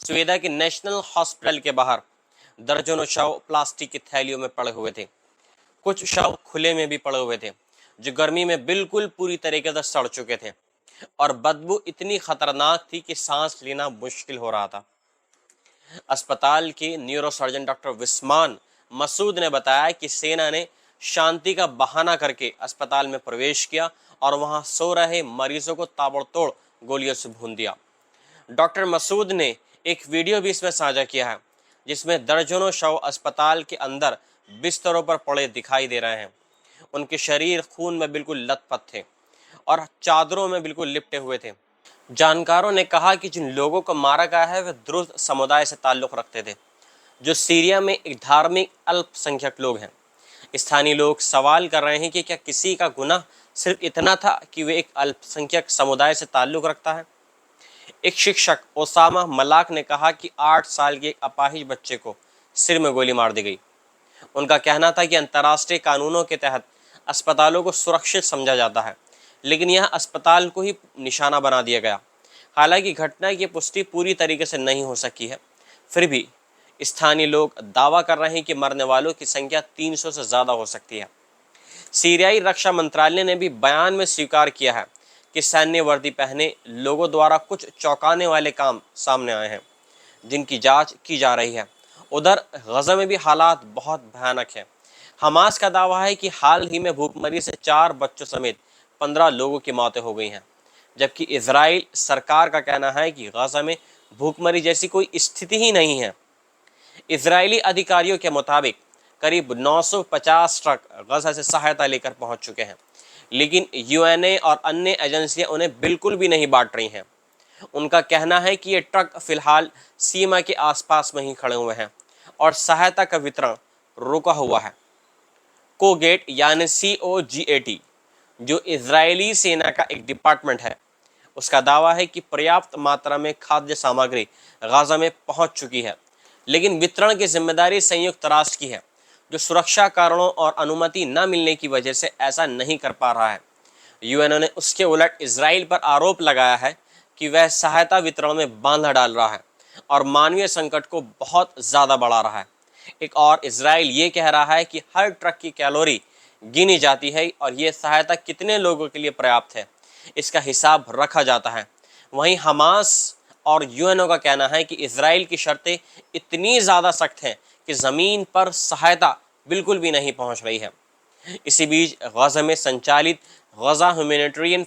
स्वेदा के national hospital के बाहर दर्जनों शव प्लास्टिक की थैलियों में पड़े हुए थे। कुछ शव खुले में भी पड़े हुए थे, जो गर्मी में बिल्कुल पूरी तरीके से सड़ चुके थे और बदबू इतनी खतरनाक थी कि सांस लेना मुश्किल हो रहा था। अस्पताल के न्यूरोसर्जन डॉक्टर विस्मान मसूद ने बताया कि सेना ने शांति का बहाना करके अस्पताल में प्रवेश किया और वहां सो रहे मरीजों को ताबड़तोड़ गोलियों से भून दिया। डॉक्टर मसूद ने एक वीडियो भी इसमें साझा किया है, जिसमें दर्जनों शव अस्पताल के अंदर बिस्तरों पर पड़े दिखाई दे रहे हैं। उनके शरीर खून में बिल्कुल लथपथ थे और चादरों में बिल्कुल लिपटे हुए थे। जानकारों ने कहा कि जिन लोगों को मारा गया है वे द्रुज समुदाय से ताल्लुक़ रखते थे, जो सीरिया में एक धार्मिक अल्पसंख्यक लोग हैं। स्थानीय लोग सवाल कर रहे हैं कि क्या किसी का गुनाह सिर्फ इतना था कि वे एक अल्पसंख्यक समुदाय से ताल्लुक़ रखता है। एक शिक्षक ओसामा मलाक ने कहा कि 8 साल के एक अपाहिज बच्चे को सिर में गोली मार दी गई। उनका कहना था कि अंतर्राष्ट्रीय कानूनों के तहत अस्पतालों को सुरक्षित समझा जाता है, लेकिन यह अस्पताल को ही निशाना बना दिया गया। हालांकि घटना की पुष्टि पूरी तरीके से नहीं हो सकी है, फिर भी स्थानीय लोग दावा कर रहे हैं कि मरने वालों की संख्या 300 से ज़्यादा हो सकती है। सीरियाई रक्षा मंत्रालय ने भी बयान में स्वीकार किया है कि सैन्य वर्दी पहने लोगों द्वारा कुछ चौंकाने वाले काम सामने आए हैं, जिनकी जांच की जा रही है। उधर गजा में भी हालात बहुत भयानक हैं। हमास का दावा है कि हाल ही में भूखमरी से 4 बच्चों समेत 15 लोगों की मौतें हो गई हैं, जबकि इजराइल सरकार का कहना है कि गजा में भूखमरी जैसी कोई स्थिति ही नहीं है। इजरायली अधिकारियों के मुताबिक करीब 950 ट्रक गजा से सहायता लेकर पहुंच चुके हैं, लेकिन यूएनए और अन्य एजेंसियां उन्हें बिल्कुल भी नहीं बांट रही हैं। उनका कहना है कि ये ट्रक फिलहाल सीमा के आसपास में ही खड़े हुए हैं और सहायता का वितरण रुका हुआ है। कोगेट यानी COGAT, जो इजरायली सेना का एक डिपार्टमेंट है, उसका दावा है कि पर्याप्त मात्रा में खाद्य सामग्री गाजा में पहुंच चुकी है, लेकिन वितरण की जिम्मेदारी संयुक्त राष्ट्र की है, जो सुरक्षा कारणों और अनुमति न मिलने की वजह से ऐसा नहीं कर पा रहा है। यूएनओ ने उसके उलट इजराइल पर आरोप लगाया है कि वह सहायता वितरण में बाधा डाल रहा है और मानवीय संकट को बहुत ज़्यादा बढ़ा रहा है। एक और इजराइल ये कह रहा है कि हर ट्रक की कैलोरी गिनी जाती है और ये सहायता कितने लोगों के लिए पर्याप्त है, इसका हिसाब रखा जाता है। वहीं हमास और यूएनओ का कहना है कि इजराइल की शर्तें इतनी ज़्यादा सख्त हैं कि ज़मीन पर सहायता बिल्कुल भी नहीं पहुंच रही है। इसी बीच गजा में संचालित गजा ह्यूमैनिटेरियन